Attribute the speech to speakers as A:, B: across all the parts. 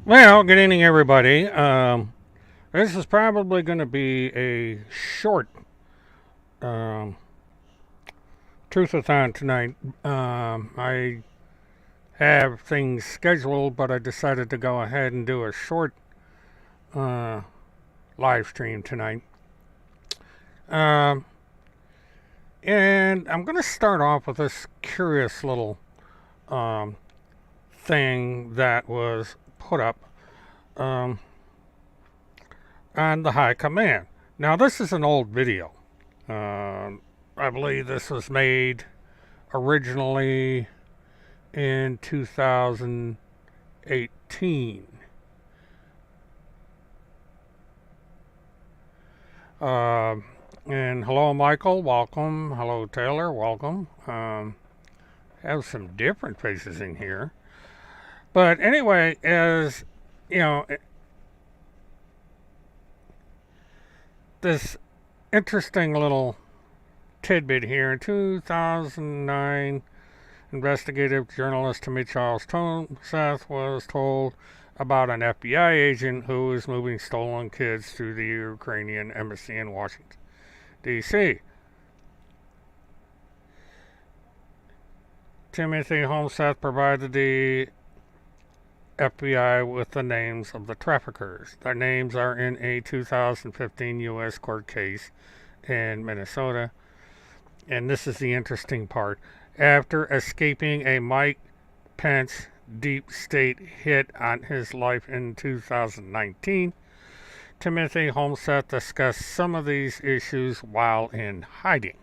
A: Well, good evening, everybody. This is probably going to be a short um, Truthathon tonight. I have things scheduled, but I decided to go ahead and do a short uh, live stream tonight. Um, and I'm going to start off with this curious little um, thing that was put up um, on the High Command. Now, this is an old video. I believe this was made originally in 2018. Uh, and hello, Michael. Welcome. Hello, Taylor. Welcome. Have some different faces in here. But anyway, as you know, this interesting little tidbit here in 2009, investigative journalist Timothy Charles Seth was told about an FBI agent who was moving stolen kids to the Ukrainian embassy in Washington, D.C. Timothy Homseth provided the FBI with the names of the traffickers. Their names are in a 2015 U.S. court case in Minnesota. And this is the interesting part. After escaping a Mike Pence deep state hit on his life in 2019, Timothy Homseth discussed some of these issues while in hiding.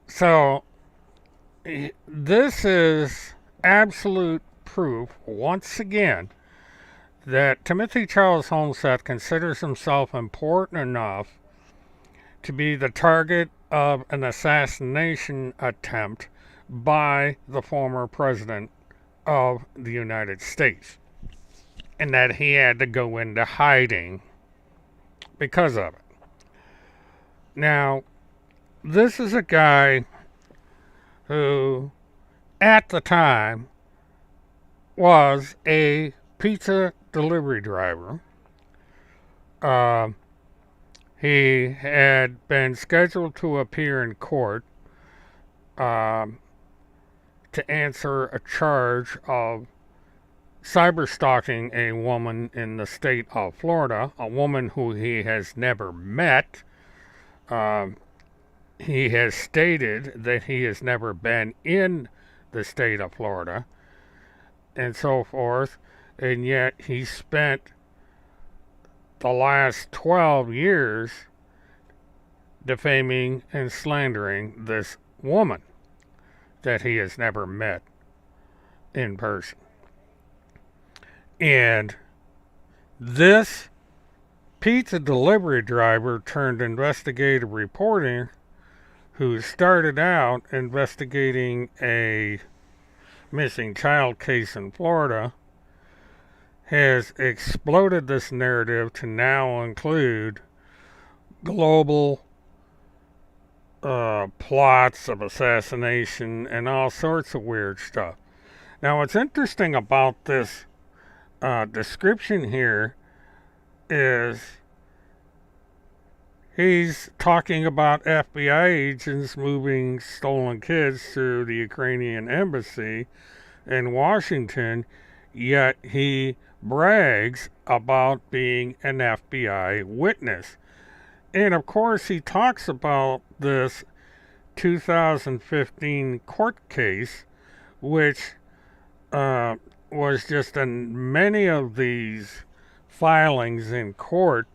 A: So, this is absolute proof, once again, that Timothy Charles Homseth considers himself important enough to be the target of an assassination attempt by the former president of the United States, and that he had to go into hiding because of it. Now, this is a guy who, at the time, was a pizza delivery driver. He had been scheduled to appear in court to answer a charge of cyber stalking a woman in the state of Florida, a woman who he has never met. He has stated that he has never been in the state of Florida and so forth, and yet he spent the last 12 years defaming and slandering this woman that he has never met in person. And this pizza delivery driver turned investigative reporter who started out investigating a missing child case in Florida has exploded this narrative to now include global plots of assassination and all sorts of weird stuff. Now, what's interesting about this description here is he's talking about FBI agents moving stolen kids through the Ukrainian embassy in Washington, yet he brags about being an FBI witness. And of course, he talks about this 2015 court case, which was just in many of these filings in court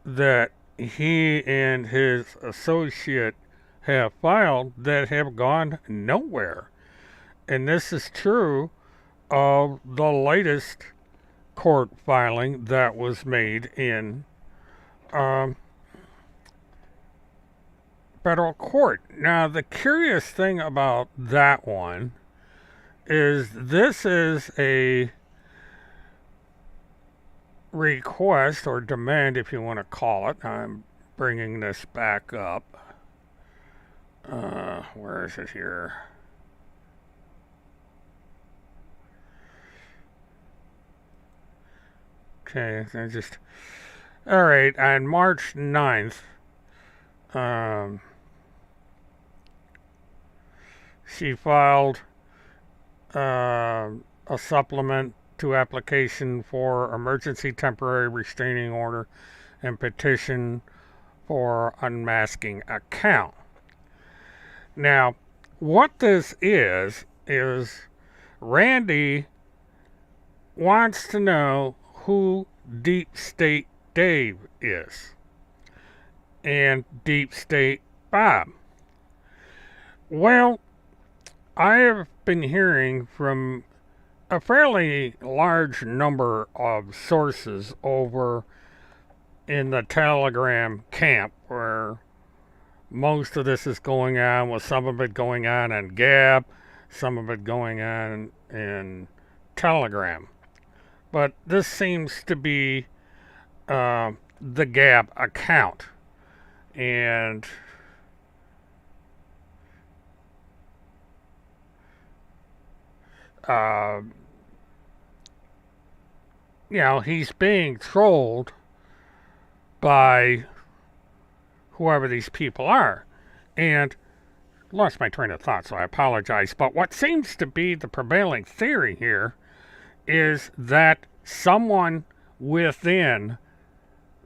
A: that he and his associate have filed that have gone nowhere. And this is true of the latest court filing that was made in federal court. Now, the curious thing about that one is this is a request or demand, if you want to call it. I'm bringing this back up. Where is it here? Okay, all right, on March 9th, she filed a supplement to application for emergency temporary restraining order and petition for unmasking account. Now, what this is Randy wants to know who Deep State Dave is and Deep State Bob. Well, I have been hearing from a fairly large number of sources over in the Telegram camp where most of this is going on, with some of it going on Gab, some of it going on in Telegram. But this seems to be the Gab account. And he's being trolled by whoever these people are. And lost my train of thought, so I apologize. But what seems to be the prevailing theory here is that someone within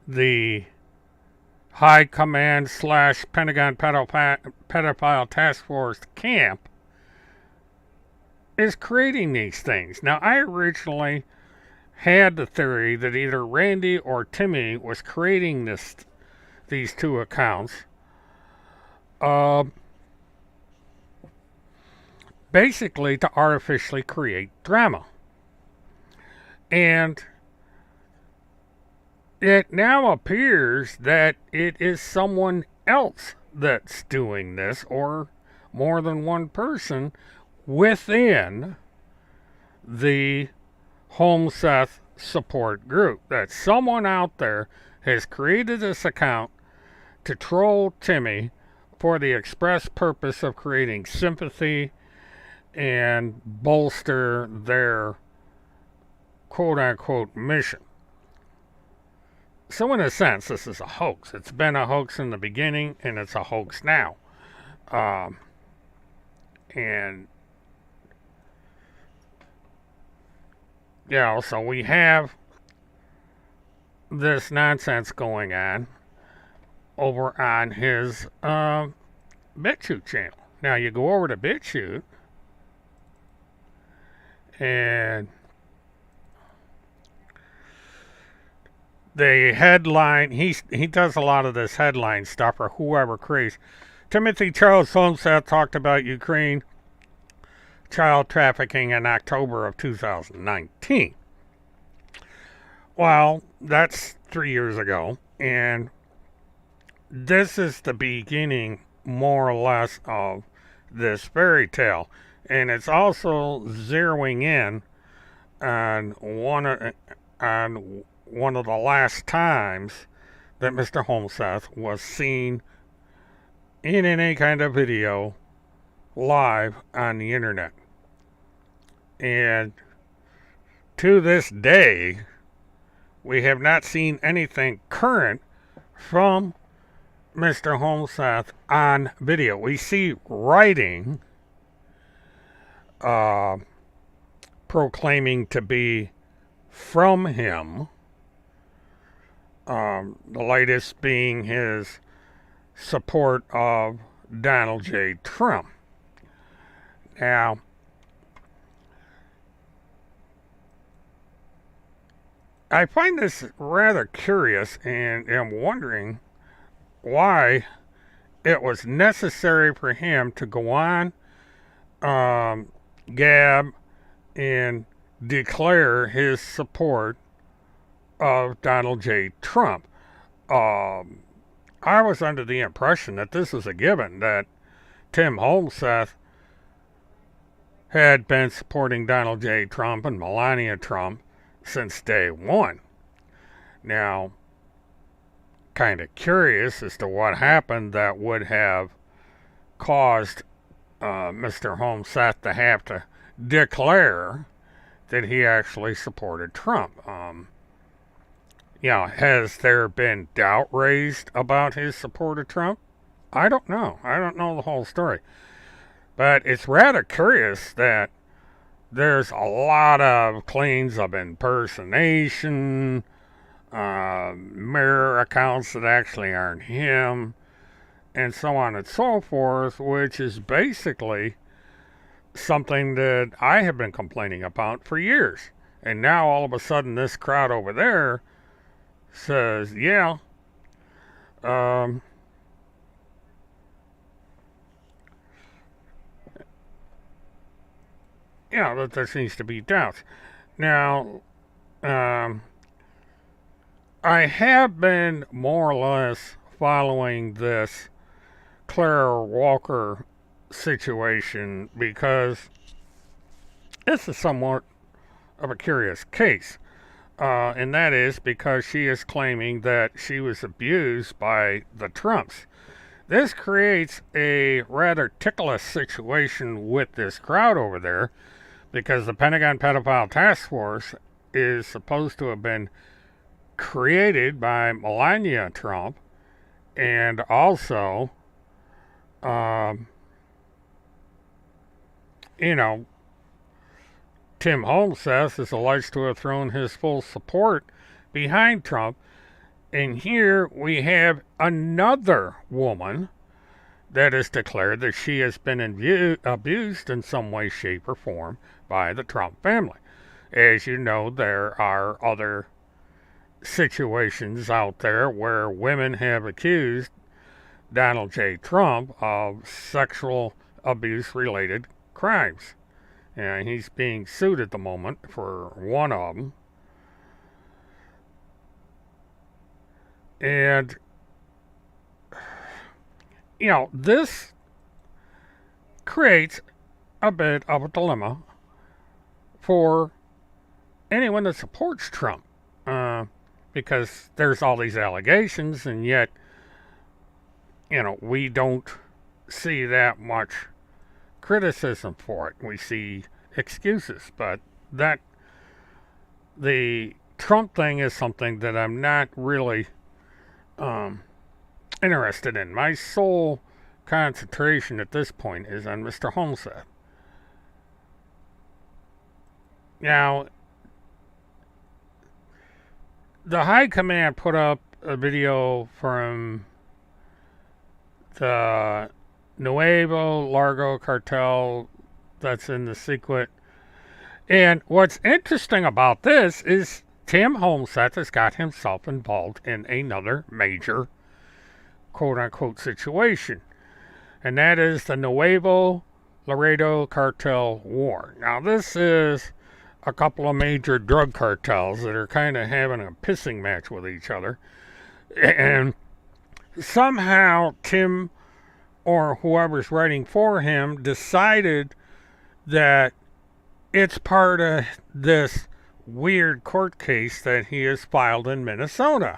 A: the High Command / Pentagon Pedophile Task Force camp is creating these things. Now, I originally had the theory that either Randy or Timmy was creating these two accounts, basically to artificially create drama. And it now appears that it is someone else that's doing this, or more than one person within the HomeSeth support group. That someone out there has created this account to troll Timmy for the express purpose of creating sympathy and bolster their quote-unquote mission. So in a sense, this is a hoax. It's been a hoax in the beginning, and it's a hoax now. So we have this nonsense going on over on his BitChute channel. Now you go over to BitChute, and the headline, he does a lot of this headline stuff, or whoever creates. Timothy Charles HomeSeth talked about Ukraine child trafficking in October of 2019. Well, that's 3 years ago, and this is the beginning, more or less, of this fairy tale. And it's also zeroing in on one of the last times that Mr. HomeSeth was seen in any kind of video live on the internet. And to this day, we have not seen anything current from Mr. HomeSeth on video. We see writing proclaiming to be from him, the latest being his support of Donald J. Trump. Now, I find this rather curious, and am wondering why it was necessary for him to go on Gab and declare his support of Donald J. Trump. I was under the impression that this was a given, that Tim HomeSeth had been supporting Donald J. Trump and Melania Trump since day one. Now, kind of curious as to what happened that would have caused Mr. HomeSeth to have to declare that he actually supported Trump. Has there been doubt raised about his support of Trump? I don't know. I don't know the whole story. But it's rather curious that there's a lot of claims of impersonation, mirror accounts that actually aren't him, and so on and so forth, which is basically something that I have been complaining about for years. And now all of a sudden this crowd over there says, um, that there seems to be doubts. Now, I have been more or less following this Claire Walker situation because this is somewhat of a curious case. And that is because she is claiming that she was abused by the Trumps. This creates a rather ticklish situation with this crowd over there because the Pentagon Pedophile Task Force is supposed to have been created by Melania Trump, and also, Tim Holmseth is alleged to have thrown his full support behind Trump. And here we have another woman that has declared that she has been abused in some way, shape, or form by the Trump family. As you know, there are other situations out there where women have accused Donald J. Trump of sexual abuse related crimes. And he's being sued at the moment for one of them. And, this creates a bit of a dilemma for anyone that supports Trump. Because there's all these allegations, and yet, we don't see that much criticism for it. We see excuses, but the Trump thing is something that I'm not really interested in. My sole concentration at this point is on Mr. Holmseth. Now, the High Command put up a video from the Nuevo Largo cartel that's in the Sequit. And what's interesting about this is Tim Holmseth has got himself involved in another major quote-unquote situation. And that is the Nuevo Laredo cartel war. Now, this is a couple of major drug cartels that are kind of having a pissing match with each other. And somehow Tim, or whoever's writing for him, decided that it's part of this weird court case that he has filed in Minnesota.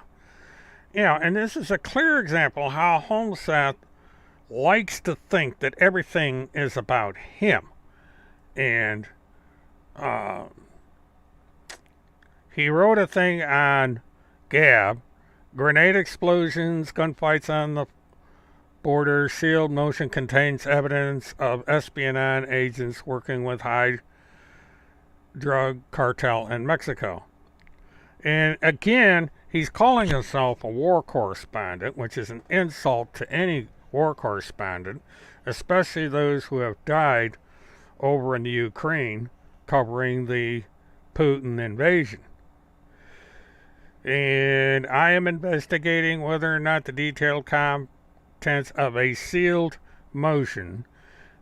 A: And this is a clear example how Holmseth likes to think that everything is about him. And he wrote a thing on Gab, grenade explosions, gunfights on the border, sealed motion contains evidence of espionage agents working with high drug cartel in Mexico. And again, he's calling himself a war correspondent, which is an insult to any war correspondent, especially those who have died over in the Ukraine covering the Putin invasion. And I am investigating whether or not the detailed contents of a sealed motion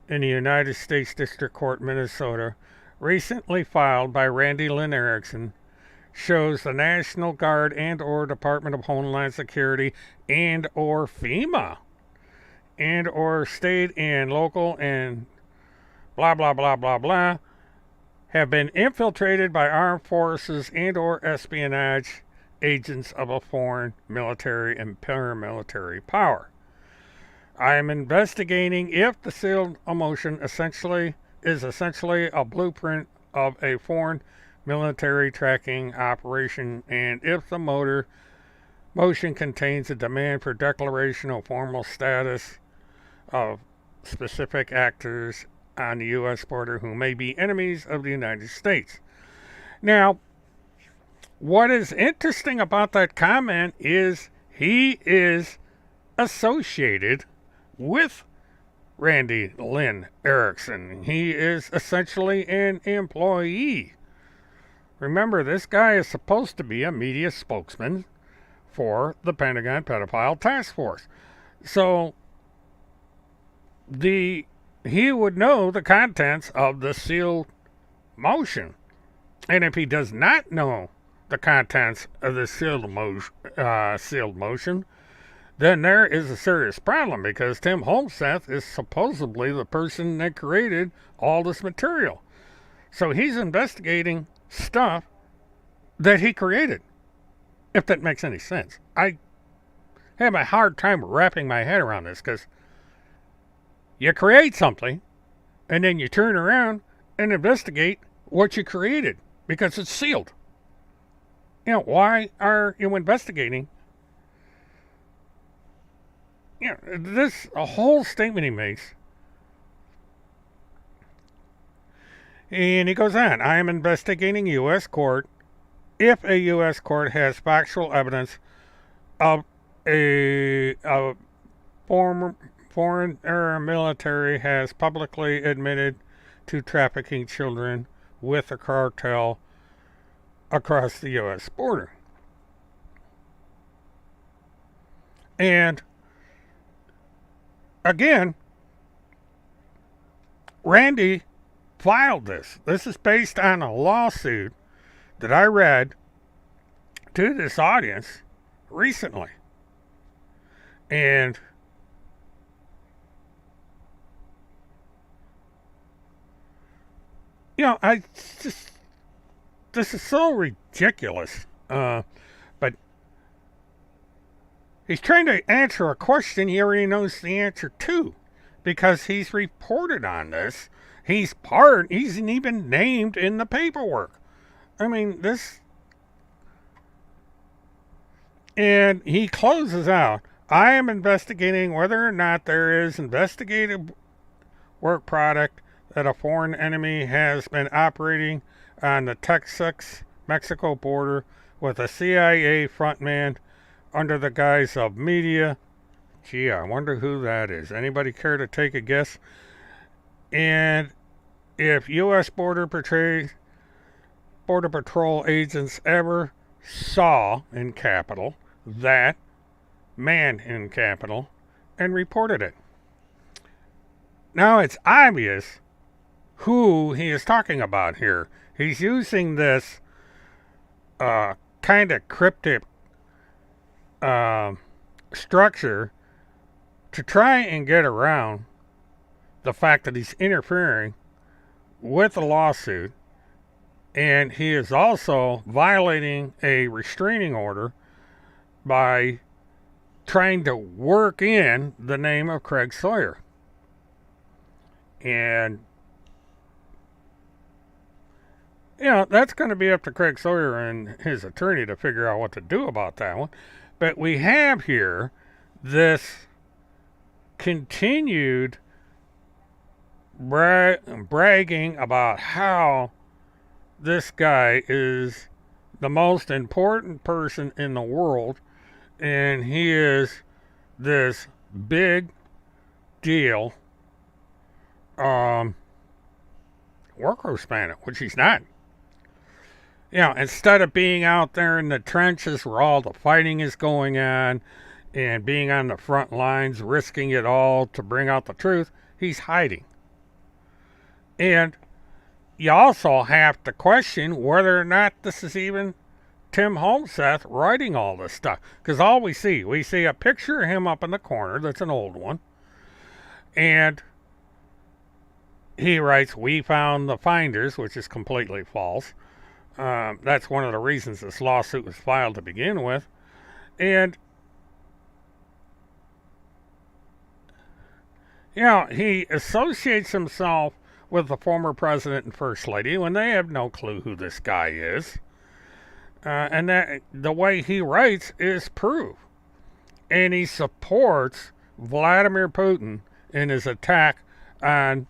A: in the United States District Court, Minnesota, recently filed by Randy Lynn Erickson, shows the National Guard and or Department of Homeland Security and or FEMA and or state and local and blah, blah, blah, blah, blah, have been infiltrated by armed forces and or espionage agents of a foreign military and paramilitary power. I am investigating if the sealed motion is essentially a blueprint of a foreign military tracking operation, and if the motion contains a demand for declaration of formal status of specific actors on the U.S. border who may be enemies of the United States. Now, what is interesting about that comment is he is associated with Randy Lynn Erickson. He is essentially an employee. Remember, this guy is supposed to be a media spokesman for the Pentagon Pedophile Task Force. So he would know the contents of the sealed motion. And if he does not know the contents of the sealed motion, then there is a serious problem, because Tim Holmseth is supposedly the person that created all this material. So he's investigating stuff that he created, if that makes any sense. I have a hard time wrapping my head around this, because you create something and then you turn around and investigate what you created because it's sealed. You know, why are you investigating? You know, this a whole statement he makes. And he goes on, I am investigating U.S. court if a U.S. court has factual evidence of a foreign military has publicly admitted to trafficking children with a cartel across the U.S. border. And again, Randy filed this. This is based on a lawsuit that I read to this audience recently. And you know, this is so ridiculous. But he's trying to answer a question he already knows the answer to, because he's reported on this. He's even named in the paperwork. I mean, and he closes out, I am investigating whether or not there is investigative work product that a foreign enemy has been operating on the Texas-Mexico border with a CIA frontman under the guise of media. Gee, I wonder who that is. Anybody care to take a guess? And if U.S. Border Patrol agents ever saw, in capital, that man in capital, and reported it. Now it's obvious who he is talking about here. He's using this kind of cryptic structure to try and get around the fact that he's interfering with the lawsuit, and he is also violating a restraining order by trying to work in the name of Craig Sawyer. And you know, that's going to be up to Craig Sawyer and his attorney to figure out what to do about that one. But we have here this continued bragging about how this guy is the most important person in the world, and he is this big deal worker spanner, which he's not. You know, instead of being out there in the trenches where all the fighting is going on and being on the front lines, risking it all to bring out the truth, he's hiding. And you also have to question whether or not this is even Tim Holmseth writing all this stuff. Because all we see a picture of him up in the corner, that's an old one, and he writes, we found the finders, which is completely false. That's one of the reasons this lawsuit was filed to begin with. And, you know, he associates himself with the former president and first lady when they have no clue who this guy is. And that the way he writes is proof. And he supports Vladimir Putin in his attack on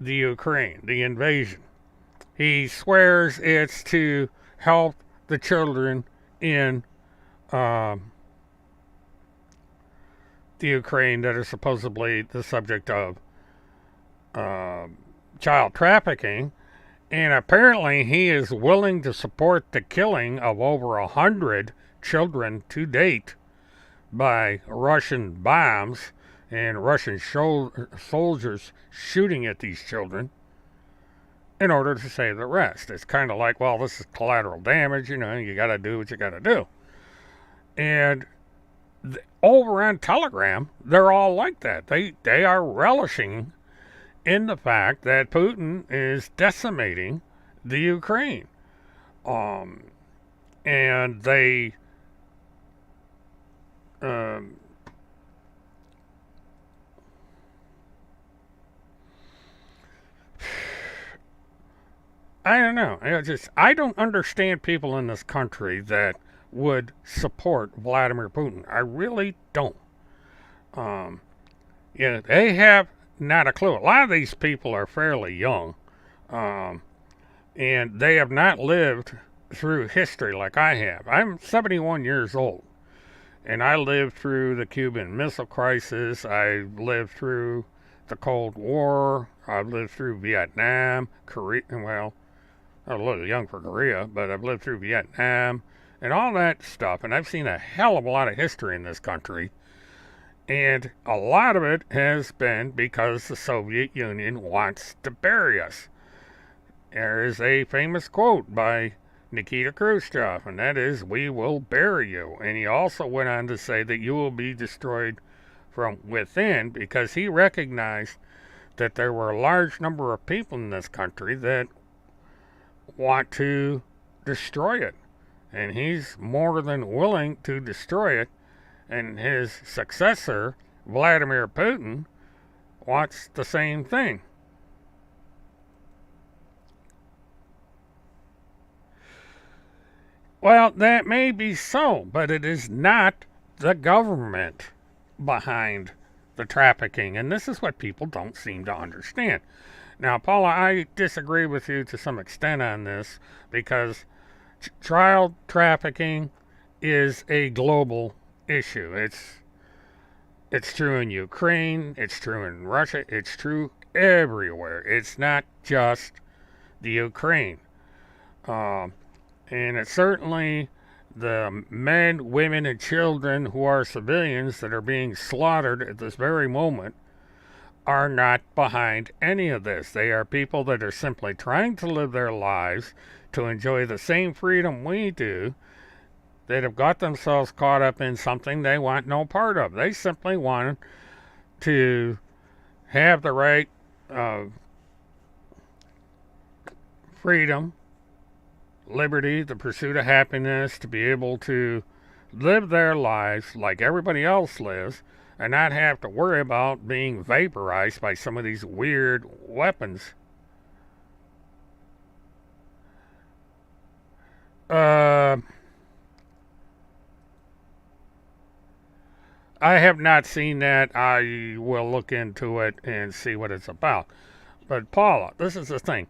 A: the Ukraine, the invasion. He swears it's to help the children in the Ukraine that are supposedly the subject of child trafficking. And apparently he is willing to support the killing of over 100 children to date by Russian bombs and Russian soldiers shooting at these children in order to save the rest. It's kind of like, well, this is collateral damage, you got to do what you got to do. And over on Telegram, they're all like that. They are relishing in the fact that Putin is decimating the Ukraine. And they I don't know. I don't understand people in this country that would support Vladimir Putin. I really don't. They have not a clue. A lot of these people are fairly young, and they have not lived through history like I have. I'm 71 years old, and I lived through the Cuban Missile Crisis. I lived through the Cold War. I've lived through Vietnam, Korea. Well, I'm a little young for Korea, but I've lived through Vietnam and all that stuff. And I've seen a hell of a lot of history in this country. And a lot of it has been because the Soviet Union wants to bury us. There is a famous quote by Nikita Khrushchev, and that is, "We will bury you." And he also went on to say that you will be destroyed from within, because he recognized that there were a large number of people in this country that want to destroy it. And he's more than willing to destroy it. And his successor, Vladimir Putin, wants the same thing. Well, that may be so, but it is not the government behind the trafficking. And this is what people don't seem to understand. Now, Paula, I disagree with you to some extent on this, because child trafficking is a global issue. It's true in Ukraine, it's true in Russia, it's true everywhere. It's not just the Ukraine. And it's certainly the men, women, and children who are civilians that are being slaughtered at this very moment are not behind any of this. They are people that are simply trying to live their lives to enjoy the same freedom we do, that have got themselves caught up in something they want no part of. They simply want to have the right of freedom, liberty, the pursuit of happiness, to be able to live their lives like everybody else lives, and not have to worry about being vaporized by some of these weird weapons. I have not seen that. I will look into it and see what it's about. But Paula, this is the thing,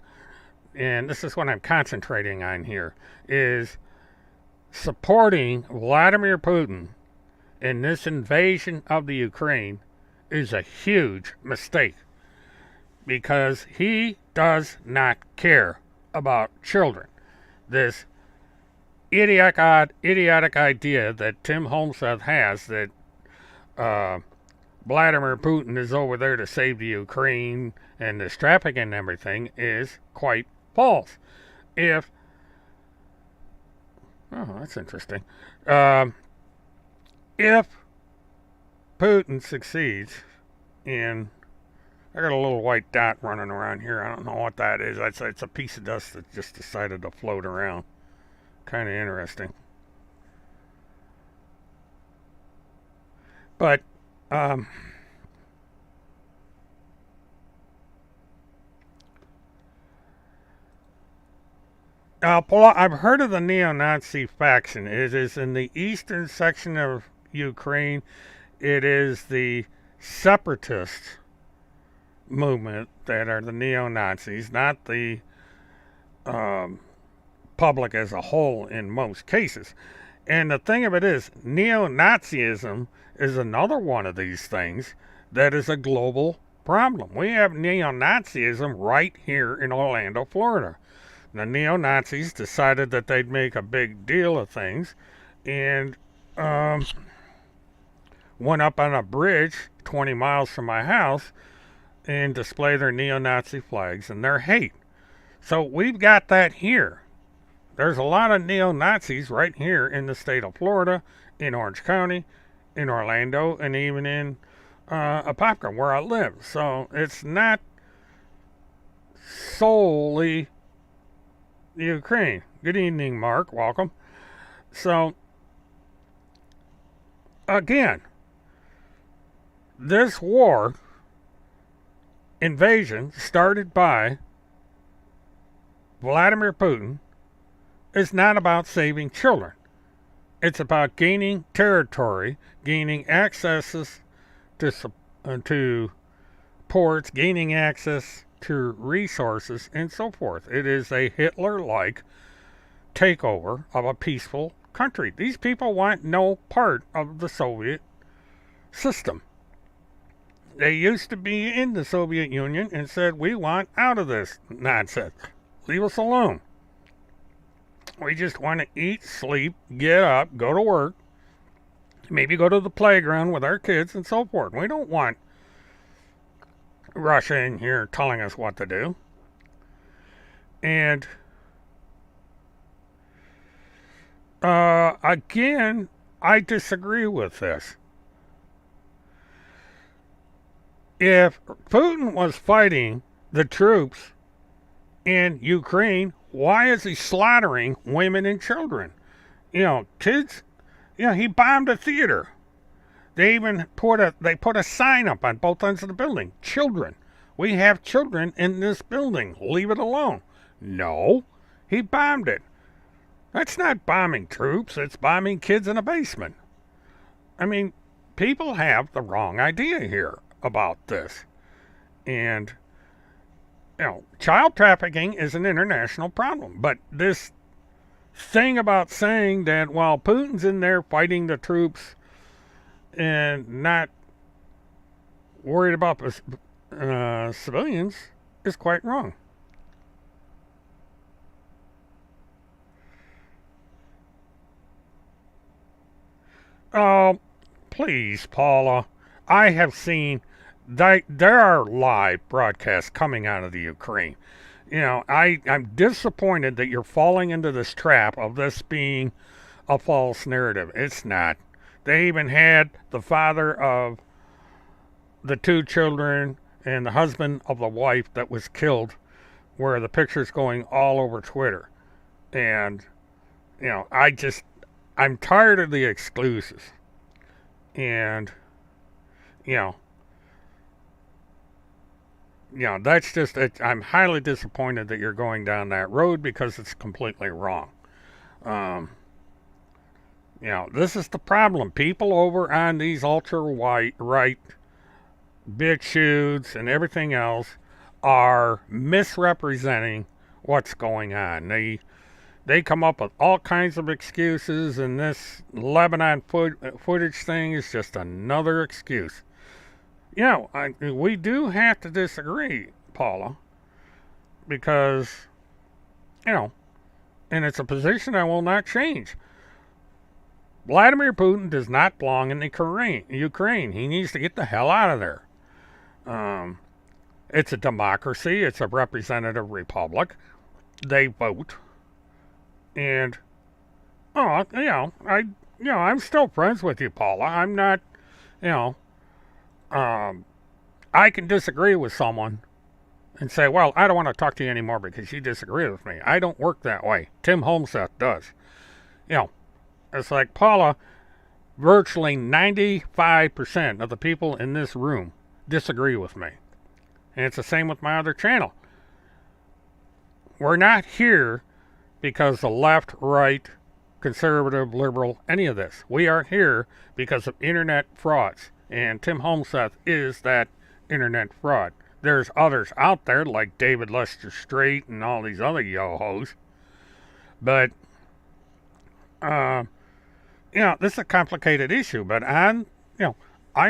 A: and this is what I'm concentrating on here, is supporting Vladimir Putin in this invasion of the Ukraine is a huge mistake, because he does not care about children. This idiotic idea that Tim Holmseth has, that Vladimir Putin is over there to save the Ukraine and this trafficking and everything, is quite false. Oh, that's interesting. If Putin succeeds in, I got a little white dot running around here. I don't know what that is. It's a piece of dust that just decided to float around. Kind of interesting. But Paula, I've heard of the neo-Nazi faction. It is in the eastern section of Ukraine. It is the separatist movement that are the neo-Nazis, not the um, public as a whole in most cases. And the thing of it is, neo-Nazism is another one of these things that is a global problem. We have neo-Nazism right here in Orlando, Florida. The neo-Nazis decided that they'd make a big deal of things and um, went up on a bridge 20 miles from my house and display their neo-Nazi flags and their hate. So we've got that here. There's a lot of neo-Nazis right here in the state of Florida, in Orange County, in Orlando, and even in Apopka, where I live. So it's not solely Ukraine. Good evening, Mark. Welcome. So, again, this war invasion started by Vladimir Putin is not about saving children. It's about gaining territory, gaining accesses to ports, gaining access to resources, and so forth. It is a Hitler-like takeover of a peaceful country. These people want no part of the Soviet system. They used to be in the Soviet Union and said, we want out of this nonsense. Leave us alone. We just want to eat, sleep, get up, go to work, maybe go to the playground with our kids and so forth. We don't want Russia in here telling us what to do. And again, I disagree with this. If Putin was fighting the troops in Ukraine, why is he slaughtering women and children? Kids. He bombed a theater. They even put a sign up on both ends of the building. Children. We have children in this building. Leave it alone. No, he bombed it. That's not bombing troops. It's bombing kids in a basement. I mean, people have the wrong idea here about this. And child trafficking is an international problem. But this thing about saying that while Putin's in there fighting the troops and not worried about civilians is quite wrong. Oh, please, Paula. I have seen there are live broadcasts coming out of the Ukraine. I'm disappointed that you're falling into this trap of this being a false narrative. It's not. They even had the father of the two children and the husband of the wife that was killed, where the picture's going all over Twitter. And, I'm tired of the excuses. And, that's just, I'm highly disappointed that you're going down that road because it's completely wrong. This is the problem. People over on these ultra-right BitChutes and everything else are misrepresenting what's going on. They come up with all kinds of excuses, and this Lebanon footage thing is just another excuse. We do have to disagree, Paula, because, and it's a position I will not change. Vladimir Putin does not belong in the Ukraine. He needs to get the hell out of there. It's a democracy. It's a representative republic. They vote. And, I'm still friends with you, Paula. I'm not, I can disagree with someone and say, well, I don't want to talk to you anymore because you disagree with me. I don't work that way. Tim Holmseth does. It's like, Paula, virtually 95% of the people in this room disagree with me. And it's the same with my other channel. We're not here because the left, right, conservative, liberal, any of this. We are here because of internet frauds. And Tim Homseth is that internet fraud. There's others out there like David Lester Straight and all these other yo-hos. But, this is a complicated issue. But I'm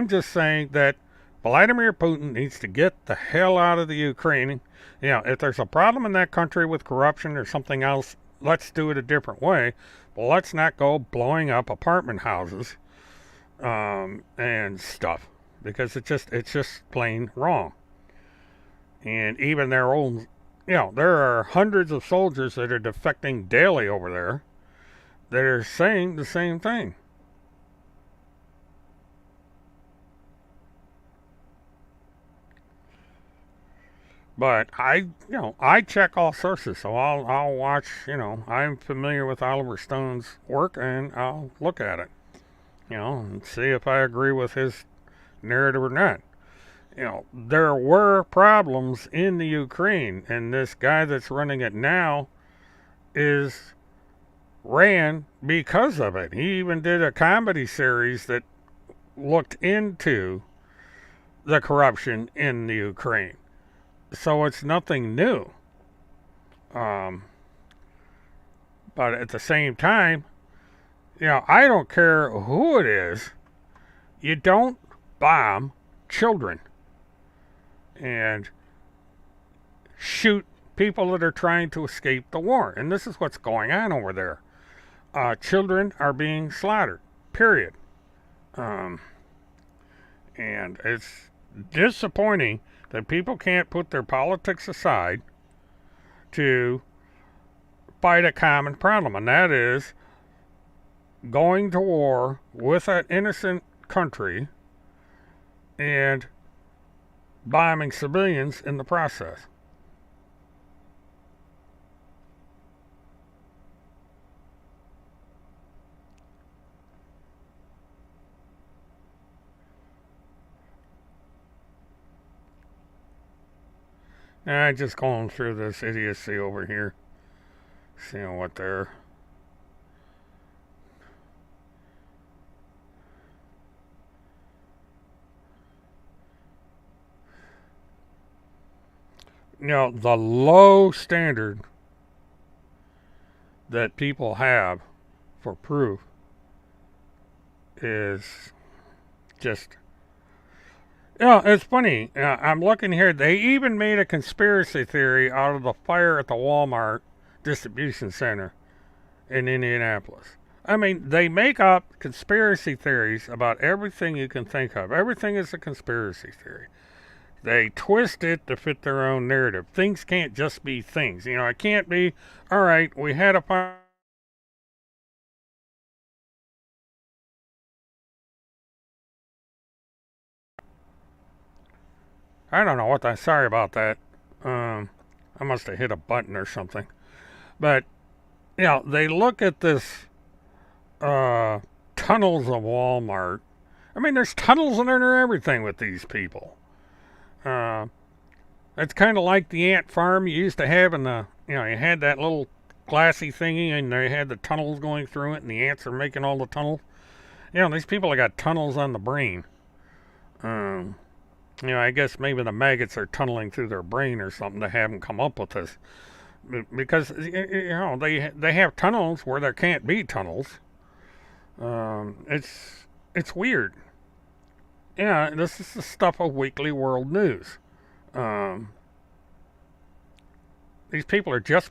A: just saying that Vladimir Putin needs to get the hell out of the Ukraine. If there's a problem in that country with corruption or something else, let's do it a different way. But let's not go blowing up apartment houses and stuff, because it's just plain wrong. And even their own, there are hundreds of soldiers that are defecting daily over there that are saying the same thing. But I check all sources, so I'll watch. I'm familiar with Oliver Stone's work, and I'll look at it, and see if I agree with his narrative or not. There were problems in the Ukraine, and this guy that's running it now ran because of it. He even did a comedy series that looked into the corruption in the Ukraine. So it's nothing new. But at the same time, I don't care who it is. You don't bomb children and shoot people that are trying to escape the war. And this is what's going on over there. Children are being slaughtered, period. And it's disappointing that people can't put their politics aside to fight a common problem, and that is going to war with an innocent country and bombing civilians in the process. Just going through this idiocy over here, seeing what they're. The low standard that people have for proof is just. It's funny. I'm looking here. They even made a conspiracy theory out of the fire at the Walmart distribution center in Indianapolis. I mean, they make up conspiracy theories about everything you can think of. Everything is a conspiracy theory. They twist it to fit their own narrative. Things can't just be things. It can't be, all right, we had a fire. I don't know what that. Sorry about that. I must have hit a button or something. But they look at this tunnels of Walmart. I mean, there's tunnels under everything with these people. It's kind of like the ant farm you used to have in the. You had that little glassy thingy, and they had the tunnels going through it, and the ants are making all the tunnels. These people have got tunnels on the brain. I guess maybe the maggots are tunneling through their brain or something to have them come up with this. Because, they have tunnels where there can't be tunnels. It's weird. This is the stuff of Weekly World News. These people are just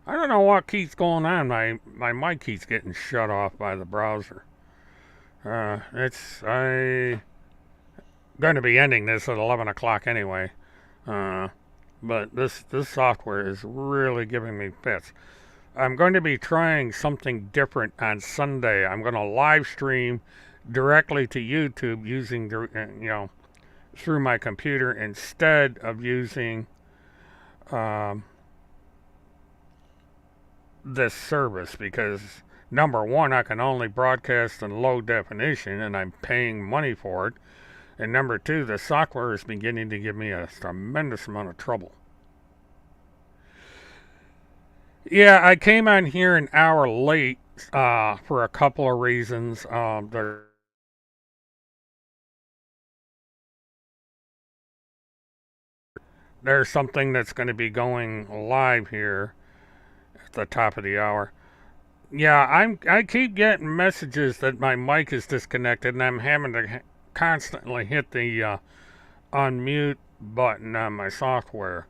A: I don't know what keeps going on. My mic keeps getting shut off by the browser. I'm going to be ending this at 11 o'clock anyway. But this software is really giving me fits. I'm going to be trying something different on Sunday. I'm going to live stream directly to YouTube using the through my computer instead of using um, this service, because number one, I can only broadcast in low definition and I'm paying money for it, and number two, the software is beginning to give me a tremendous amount of trouble. Yeah, I came on here an hour late for a couple of reasons. There's something that's going to be going live here at the top of the hour. Yeah, I keep getting messages that my mic is disconnected, and I'm having to constantly hit the unmute button on my software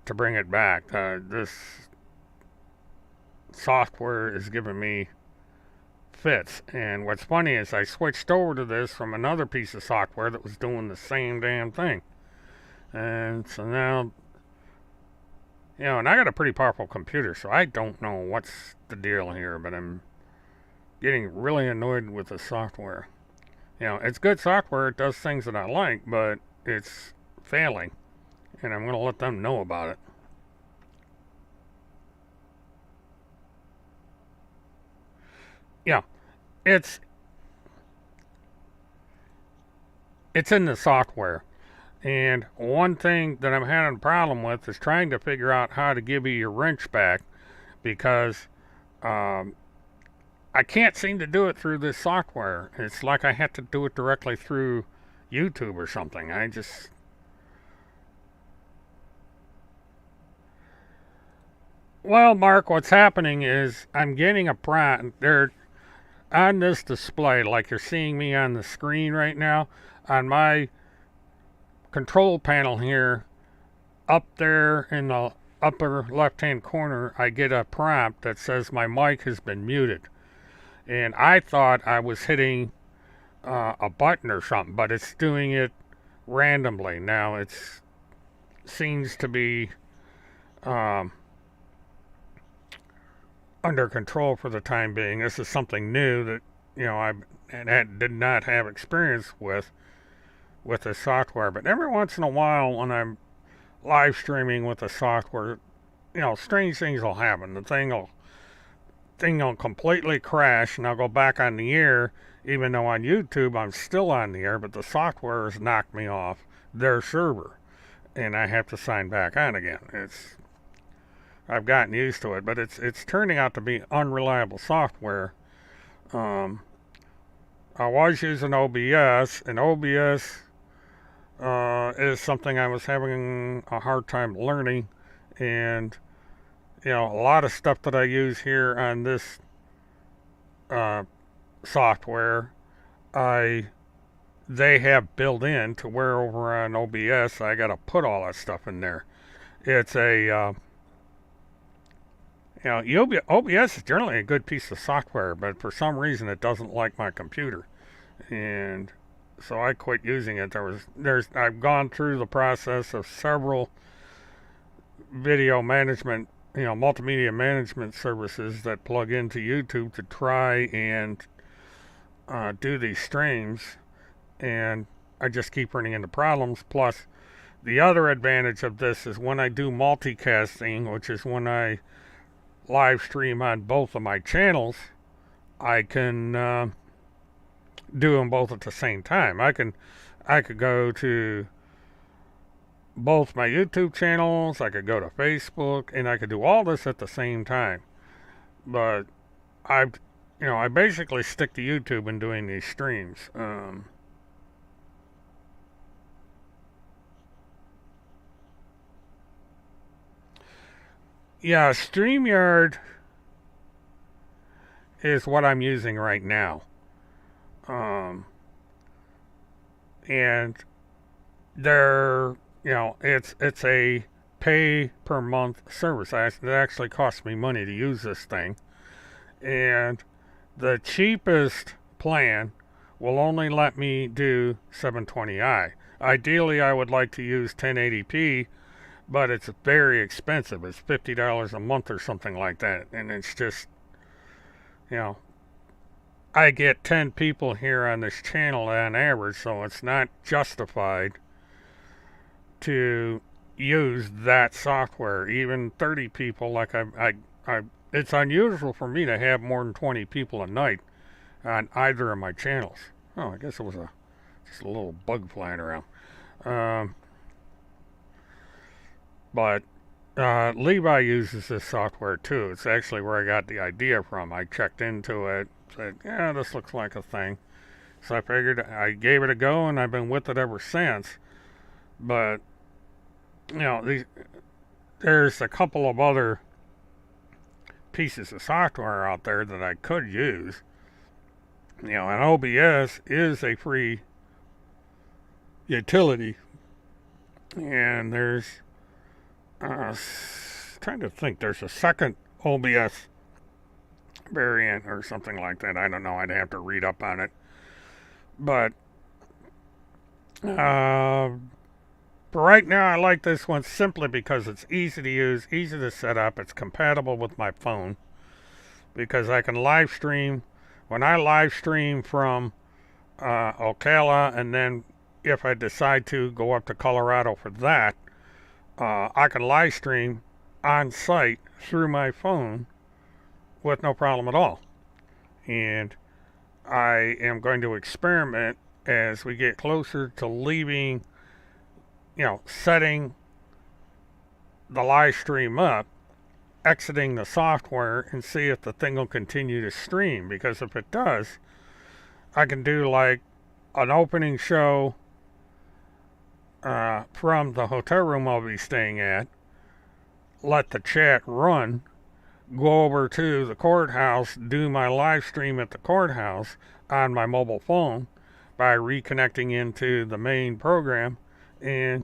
A: to bring it back. This software is giving me fits, and what's funny is I switched over to this from another piece of software that was doing the same damn thing, and so now, and I got a pretty powerful computer, so I don't know what's the deal here, but I'm getting really annoyed with the software. It's good software, it does things that I like, but it's failing, and I'm going to let them know about it. Yeah, it's in the software. And one thing that I'm having a problem with is trying to figure out how to give you your wrench back, because I can't seem to do it through this software. It's like I have to do it directly through YouTube or something. Well, Mark, what's happening is I'm getting a prompt. They're on this display, like you're seeing me on the screen right now, on my control panel here, up there in the upper left hand corner, I get a prompt that says my mic has been muted, and I thought I was hitting a button or something, but it's doing it randomly. Now it seems to be under control for the time being. This is something new that I did not have experience with this software, but every once in a while when I'm live streaming with the software, strange things will happen. The thing will completely crash, and I'll go back on the air, even though on YouTube I'm still on the air, but the software has knocked me off their server, and I have to sign back on again. I've gotten used to it, but it's turning out to be unreliable software. I was using OBS, and OBS is something I was having a hard time learning, and a lot of stuff that I use here on this software, they have built in to where over on OBS I got to put all that stuff in there. It's a OBS is generally a good piece of software, but for some reason it doesn't like my computer, and so I quit using it. I've gone through the process of several video management, multimedia management services that plug into YouTube to try and do these streams, and I just keep running into problems. Plus, the other advantage of this is when I do multicasting, which is when I live stream on both of my channels, I can do them both at the same time. I could go to both my YouTube channels, I could go to Facebook, and I could do all this at the same time. But I basically stick to YouTube in doing these streams. Yeah, StreamYard is what I'm using right now. And it's a pay per month service. It actually costs me money to use this thing. And the cheapest plan will only let me do 720i. Ideally, I would like to use 1080p, but it's very expensive. It's $50 a month or something like that. And it's just, I get 10 people here on this channel on average, so it's not justified to use that software. Even 30 people, like it's unusual for me to have more than 20 people a night on either of my channels. Oh, I guess it was just a little bug flying around. But Levi uses this software too. It's actually where I got the idea from. I checked into it, said, yeah, this looks like a thing. So I figured I gave it a go, and I've been with it ever since. But, you know, there's a couple of other pieces of software out there that I could use. You know, and OBS is a free utility. And there's, trying to think, there's a second OBS variant or something like that. I don't know. I'd have to read up on it. But for right now, I like this one simply because it's easy to use, easy to set up. It's compatible with my phone because I can live stream. When I live stream from Ocala, and then if I decide to go up to Colorado for that, I can live stream on site through my phone with no problem at all. And I am going to experiment as we get closer to leaving, you know, setting the live stream up, exiting the software, and see if the thing will continue to stream. Because if it does, I can do like an opening show from the hotel room I'll be staying at, let the chat run, go over to the courthouse, do my live stream at the courthouse on my mobile phone by reconnecting into the main program, and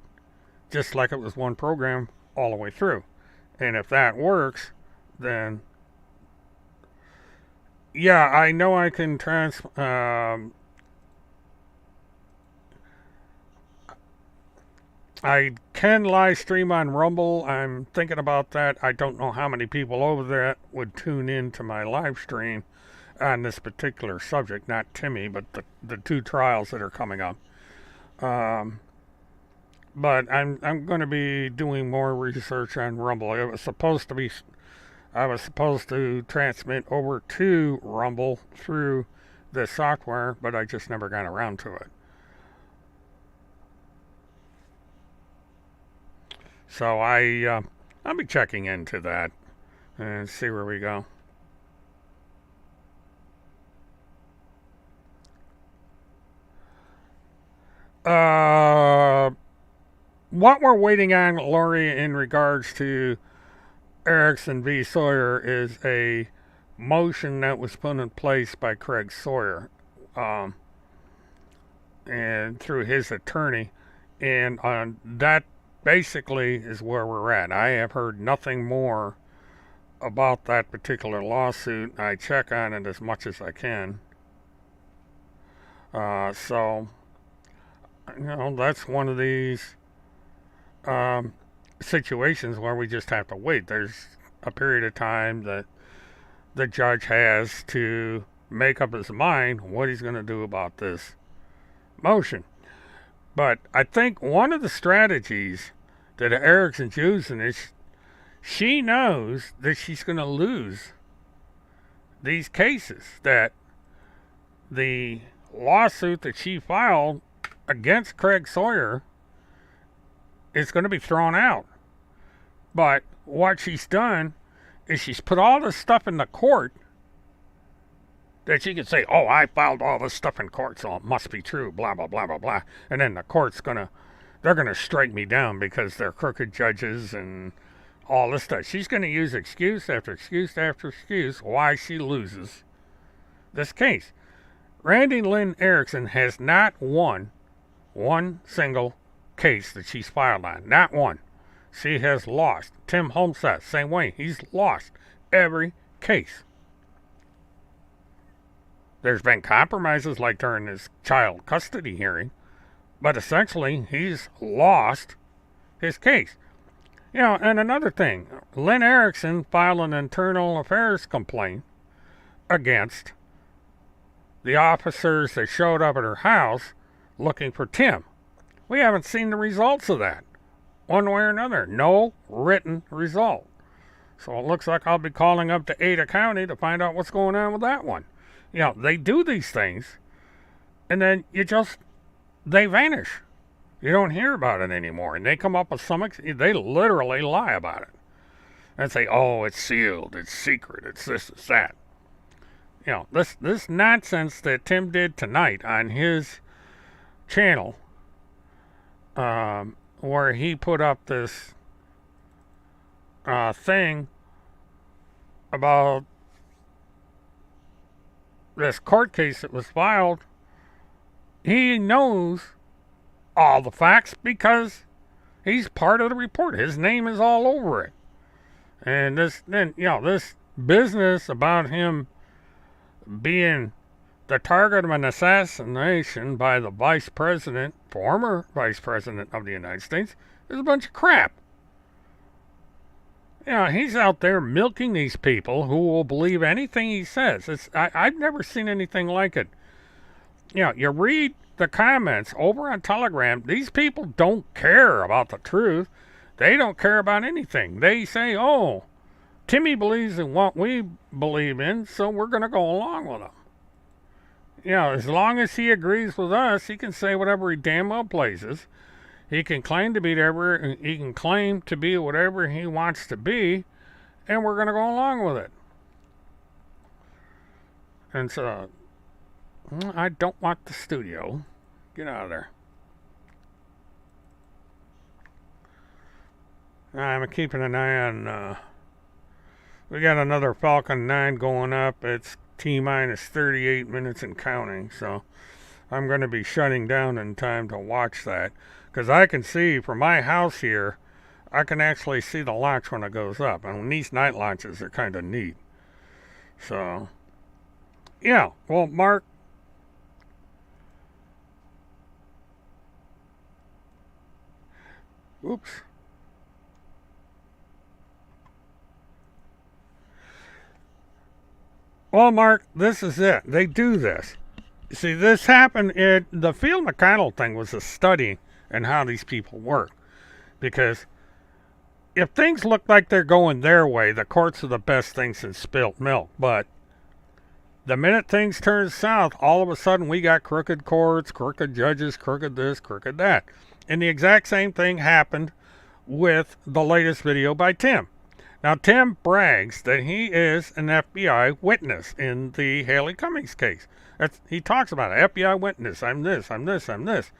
A: just like it was one program all the way through. And if that works, then yeah, I know I can I can live stream on Rumble. I'm thinking about that. I don't know how many people over there would tune in to my live stream on this particular subject. Not Timmy, but the two trials that are coming up. But I'm going to be doing more research on Rumble. I was supposed to transmit over to Rumble through this software, but I just never got around to it. So I'll be checking into that and see where we go. What we're waiting on, Lori, in regards to Erickson v. Sawyer is a motion that was put in place by Craig Sawyer and through his attorney, and that basically is where we're at. I have heard nothing more about that particular lawsuit. I check on it as much as I can. So, you know, that's one of these situations where we just have to wait. There's a period of time that the judge has to make up his mind what he's going to do about this motion. But I think one of the strategies that Erickson's using is she knows that she's going to lose these cases, that the lawsuit that she filed against Craig Sawyer is going to be thrown out. But what she's done is she's put all this stuff in the court that she can say, oh, I filed all this stuff in court, so it must be true, blah, blah, blah, blah, blah. And then the court's they're going to strike me down because they're crooked judges and all this stuff. She's going to use excuse after excuse after excuse why she loses this case. Randy Lynn Erickson has not won one single case that she's filed on. Not one. She has lost. Tim Homestead, same way. He's lost every case. There's been compromises like during his child custody hearing, but essentially he's lost his case. You know, and another thing, Lynn Erickson filed an internal affairs complaint against the officers that showed up at her house looking for Tim. We haven't seen the results of that, one way or another. No written result. So it looks like I'll be calling up to Ada County to find out what's going on with that one. You know, they do these things, and then they vanish. You don't hear about it anymore. And they come up with they literally lie about it. And say, oh, it's sealed, it's secret, it's this, it's that. You know, this nonsense that Tim did tonight on his channel, where he put up this thing about this court case that was filed. He knows all the facts because he's part of the report. His name is all over it. And this business about him being the target of an assassination by the former vice president of the United States, is a bunch of crap. You know, he's out there milking these people who will believe anything he says. I've never seen anything like it. You know, you read the comments over on Telegram, these people don't care about the truth. They don't care about anything. They say, oh, Timmy believes in what we believe in, so we're going to go along with him. You know, as long as he agrees with us, he can say whatever he damn well pleases. He can claim to be whatever he wants to be, and we're going to go along with it. And so, I don't want the studio. Get out of there. I'm keeping an eye on, we got another Falcon 9 going up. It's T-minus 38 minutes and counting, so I'm going to be shutting down in time to watch that. Because I can see from my house here, I can actually see the launch when it goes up. And these night launches are kind of neat. So, yeah, well, Mark, oops. Well, Mark, this is it. They do this. See, this happened, the Phil McConnell thing was a study in how these people work. Because if things look like they're going their way, the courts are the best thing since spilt milk. But the minute things turn south, all of a sudden we got crooked courts, crooked judges, crooked this, crooked that. And the exact same thing happened with the latest video by Tim. Now, Tim brags that he is an FBI witness in the Haley Cummings case. He talks about it. FBI witness. I'm this, I'm this, I'm this.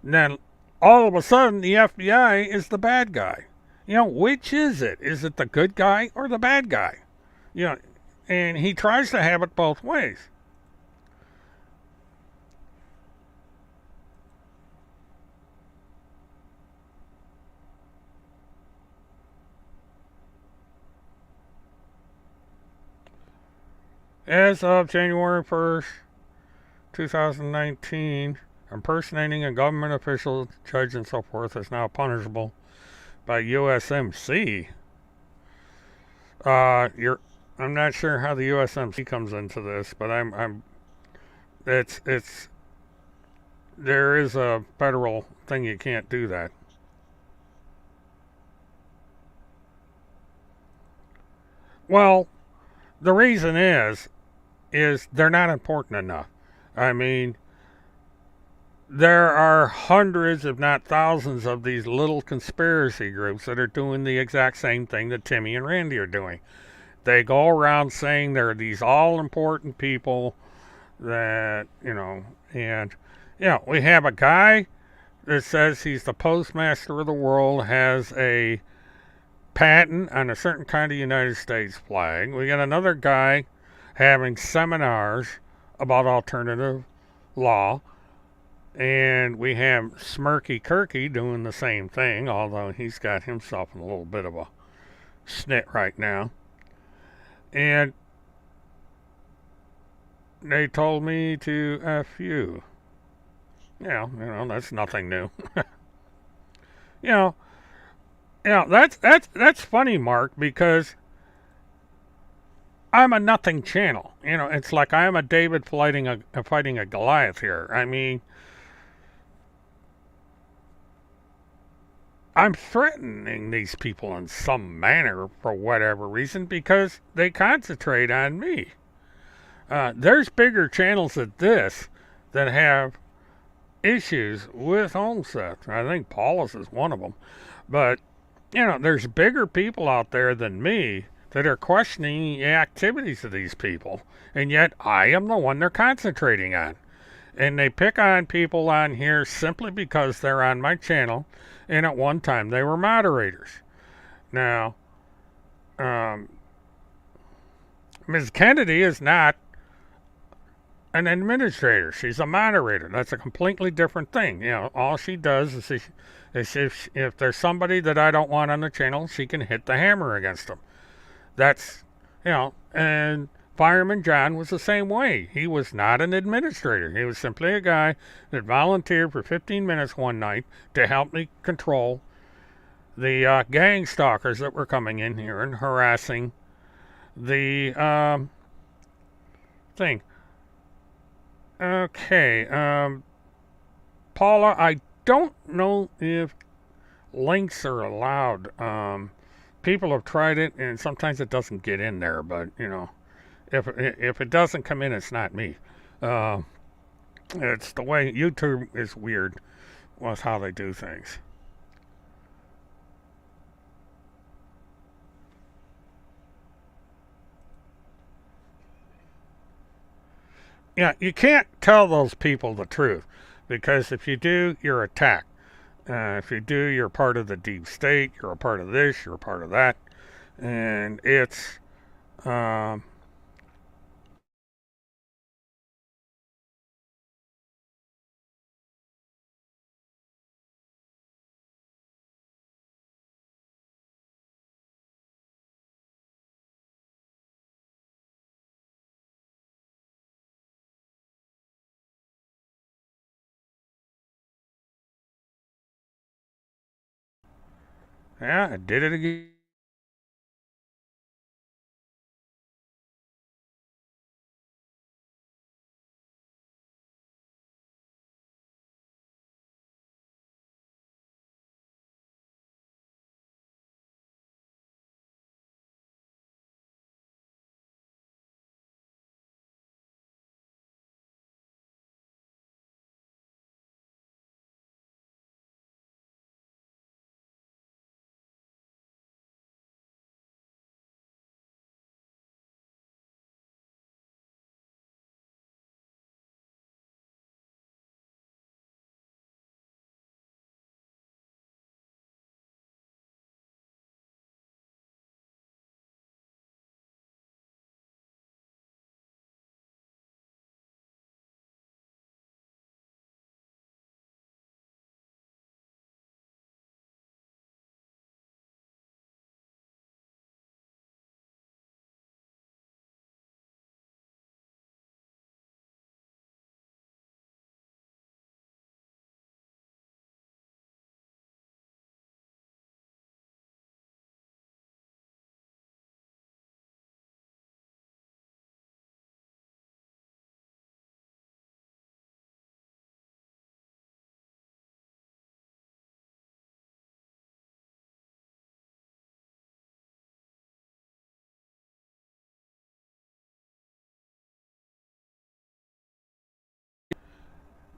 A: Then, all of a sudden, the FBI is the bad guy. You know, which is it? Is it the good guy or the bad guy? You know, and he tries to have it both ways. As of January 1st, 2019, impersonating a government official, judge, and so forth is now punishable by USMC. I'm not sure how the USMC comes into this, but there is a federal thing you can't do that. Well, the reason is they're not important enough. I mean, there are hundreds, if not thousands, of these little conspiracy groups that are doing the exact same thing that Timmy and Randy are doing. They go around saying they're these all-important people that, and, we have a guy that says he's the postmaster of the world, has a patent on a certain kind of United States flag. We got another guy having seminars about alternative law. And we have Smirky Kirky doing the same thing, although he's got himself in a little bit of a snit right now. And they told me to F you. That's nothing new. That's funny, Mark, because I'm a nothing channel. You know, it's like I'm a David fighting a Goliath here. I mean, I'm threatening these people in some manner for whatever reason because they concentrate on me. There's bigger channels than this that have issues with Holmseth. I think Paulus is one of them. But, you know, there's bigger people out there than me that are questioning the activities of these people. And yet I am the one they're concentrating on. And they pick on people on here simply because they're on my channel. And at one time they were moderators. Now, um, Ms. Kennedy is not an administrator. She's a moderator. That's a completely different thing. You know, all she does is if there's somebody that I don't want on the channel, she can hit the hammer against them. That's, you know, and Fireman John was the same way. He was not an administrator. He was simply a guy that volunteered for 15 minutes one night to help me control the gang stalkers that were coming in here and harassing the thing. Okay, Paula, I don't know if links are allowed. People have tried it, and sometimes it doesn't get in there. But you know, if it doesn't come in, it's not me. Uh, it's the way YouTube is weird with how they do things. Yeah, you can't tell those people the truth because if you do, you're attacked. If you do, you're part of the deep state. You're a part of this. You're a part of that, and it's um, yeah, I did it again.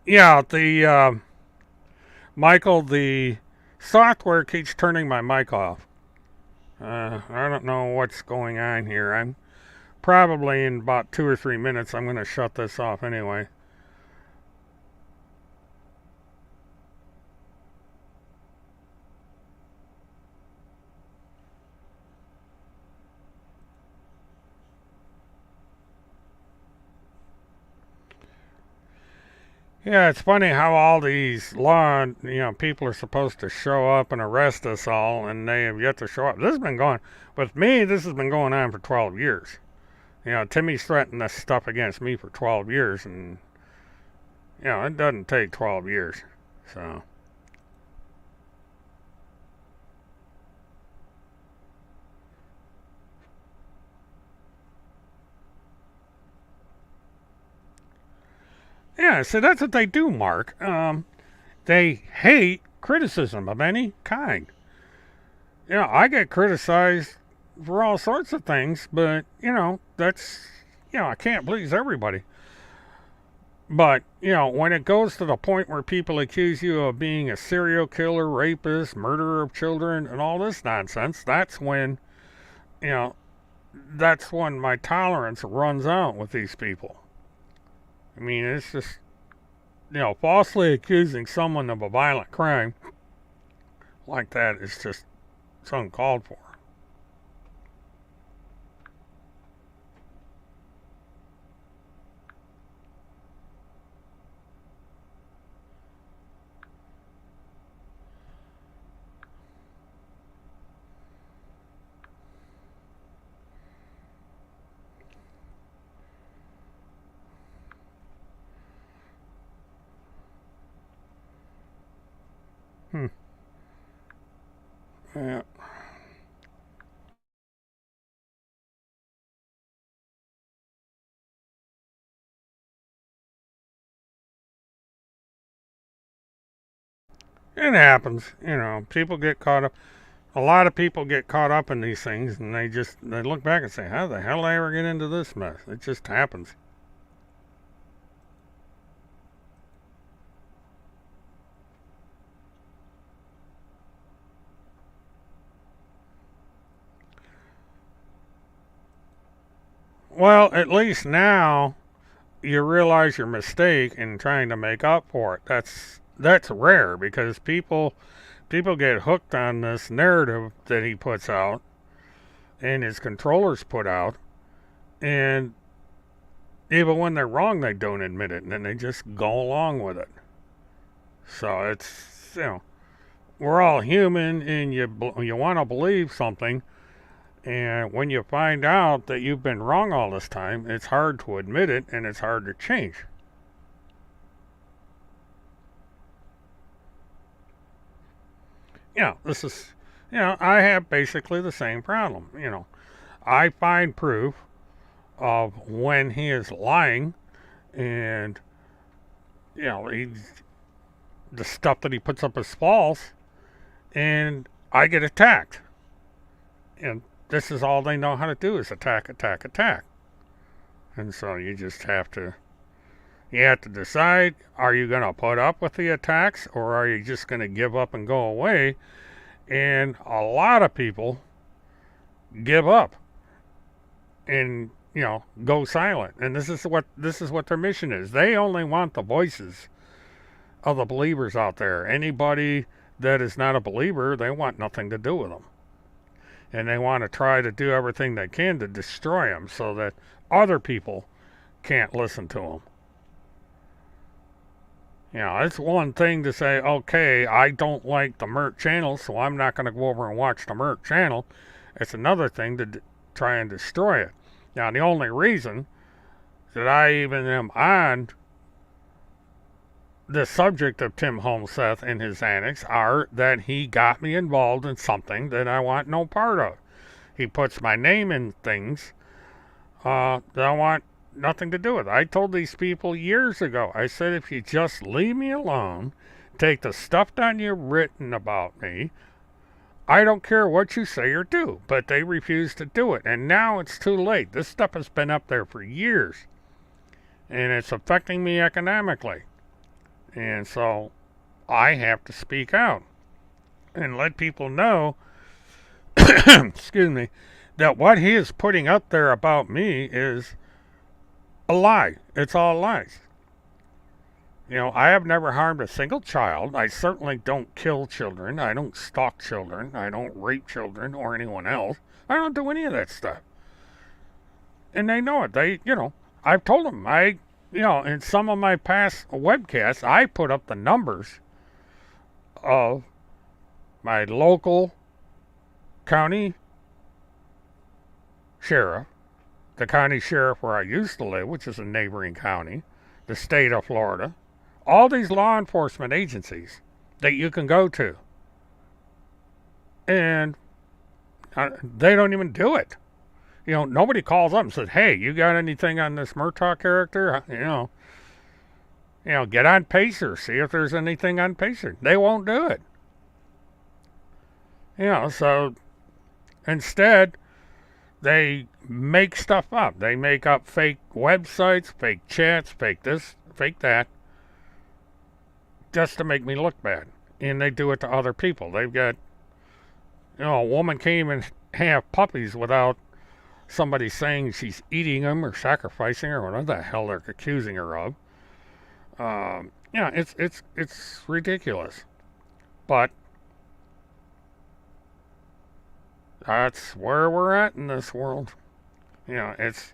A: Yeah, the Michael, the software keeps turning my mic off. I don't know what's going on here. I'm probably in about 2 or 3 minutes. I'm going to shut this off anyway. Yeah, it's funny how all these people are supposed to show up and arrest us all, and they have yet to show up. This has been going, with me, this has been going on for 12 years. You know, Timmy's threatened this stuff against me for 12 years, and, you know, it doesn't take 12 years. So, Yeah, so that's what they do, Mark. They hate criticism of any kind. I get criticized for all sorts of things, but, that's, I can't please everybody. But, when it goes to the point where people accuse you of being a serial killer, rapist, murderer of children, and all this nonsense, that's when, you know, that's when my tolerance runs out with these people. I mean, it's just, falsely accusing someone of a violent crime like that is just, it's uncalled for. Hmm. Yeah. It happens, people get caught up. A lot of people get caught up in these things and they look back and say, how the hell did I ever get into this mess? It just happens. Well, at least now you realize your mistake in trying to make up for it. That's rare because people get hooked on this narrative that he puts out and his controllers put out, and even when they're wrong, they don't admit it, and then they just go along with it. So it's we're all human, and you want to believe something, and when you find out that you've been wrong all this time, it's hard to admit it, and it's hard to change. This is, I have basically the same problem. I find proof of when he is lying, and the stuff that he puts up is false, and I get attacked. And this is all they know how to do is attack, attack, attack. And so you have to decide, are you going to put up with the attacks or are you just going to give up and go away? And a lot of people give up and go silent. And this is what their mission is. They only want the voices of the believers out there. Anybody that is not a believer, they want nothing to do with them. And they want to try to do everything they can to destroy them so that other people can't listen to them. It's one thing to say, okay, I don't like the Mert channel, so I'm not going to go over and watch the Mert channel. It's another thing to try and destroy it. Now, the only reason that I even am on the subject of Tim Homseth and his annex are that he got me involved in something that I want no part of. He puts my name in things that I want nothing to do with. I told these people years ago, I said, if you just leave me alone, take the stuff down you've written about me, I don't care what you say or do. But they refuse to do it. And now it's too late. This stuff has been up there for years. And it's affecting me economically. And so I have to speak out and let people know, excuse me, that what he is putting up there about me is a lie. It's all lies. I have never harmed a single child. I certainly don't kill children. I don't stalk children. I don't rape children or anyone else. I don't do any of that stuff. And they know it. I've told them. In some of my past webcasts, I put up the numbers of my local county sheriff, the county sheriff where I used to live, which is a neighboring county, the state of Florida, all these law enforcement agencies that you can go to. And they don't even do it. Nobody calls up and says, hey, you got anything on this Murtaugh character? Get on Pacer, see if there's anything on Pacer. They won't do it. So instead, they make stuff up. They make up fake websites, fake chats, fake this, fake that, just to make me look bad. And they do it to other people. They've got, a woman can't even have puppies without somebody saying she's eating them or sacrificing her, or whatever the hell they're accusing her of. It's ridiculous. But that's where we're at in this world. It's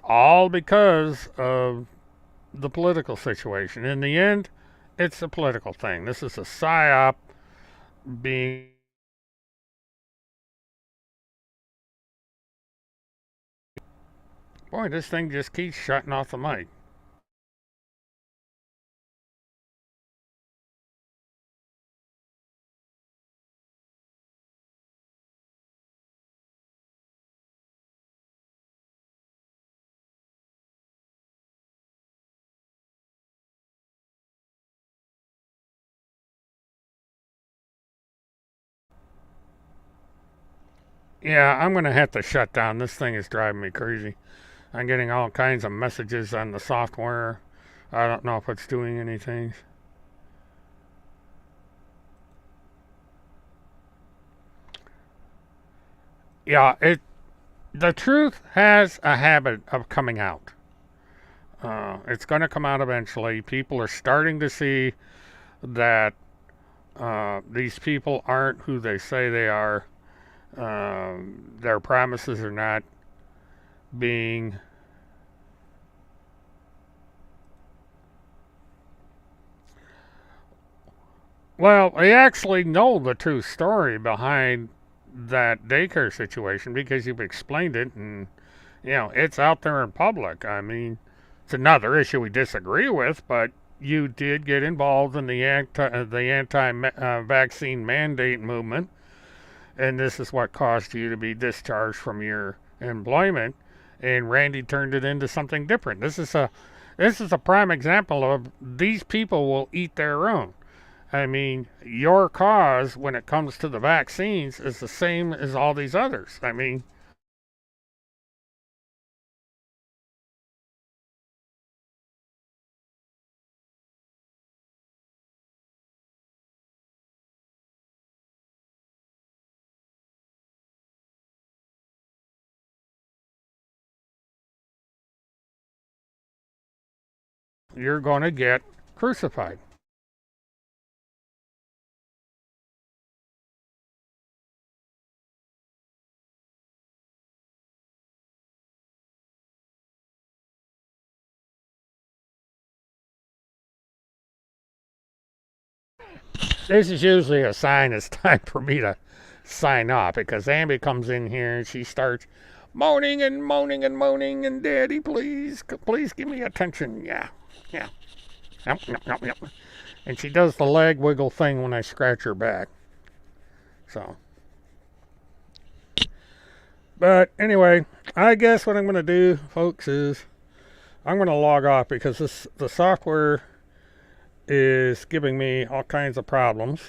A: all because of the political situation. In the end, it's a political thing. This is a psyop being. Boy, this thing just keeps shutting off the mic. Yeah, I'm going to have to shut down. This thing is driving me crazy. I'm getting all kinds of messages on the software. I don't know if it's doing anything. Yeah, the truth has a habit of coming out. It's going to come out eventually. People are starting to see that these people aren't who they say they are. Their promises are not being well, they actually know the true story behind that daycare situation because you've explained it, and it's out there in public. I mean, it's another issue we disagree with, but you did get involved in the anti-vaccine mandate movement, and this is what caused you to be discharged from your employment. And Randy turned it into something different. This is a prime example of these people will eat their own. I mean, your cause when it comes to the vaccines is the same as all these others. I mean, you're going to get crucified. This is usually a sign it's time for me to sign off because Ambi comes in here and she starts moaning and moaning and moaning and Daddy, please give me attention. Yeah, yeah. Yep, yep, yep, yep. And she does the leg wiggle thing when I scratch her back. So, but anyway, I guess what I'm going to do, folks, is I'm going to log off because the software is giving me all kinds of problems.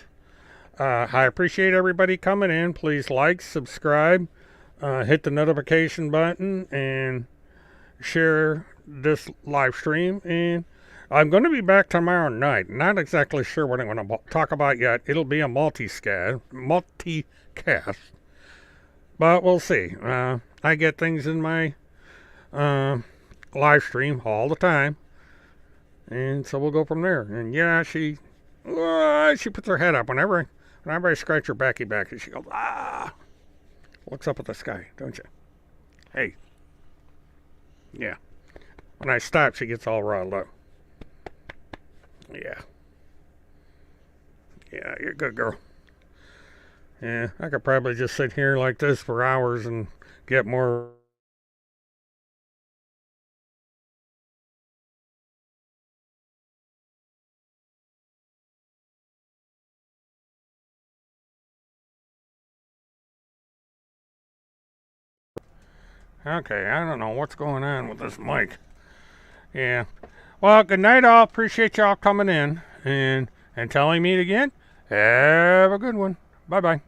A: I appreciate everybody coming in. Please like, subscribe, hit the notification button, and share this live stream. And I'm going to be back tomorrow night. Not exactly sure what I'm going to talk about yet. It'll be a multicast, but we'll see. I get things in my live stream all the time, and so we'll go from there. And yeah, she puts her head up whenever I scratch her back, and she goes, looks up at the sky, don't you? Hey. Yeah. When I stop, she gets all riled up. Yeah. Yeah, you're a good girl. Yeah, I could probably just sit here like this for hours and get more. Okay, I don't know what's going on with this mic. Yeah. Well, good night, all. Appreciate y'all coming in. And until I meet again, have a good one. Bye bye.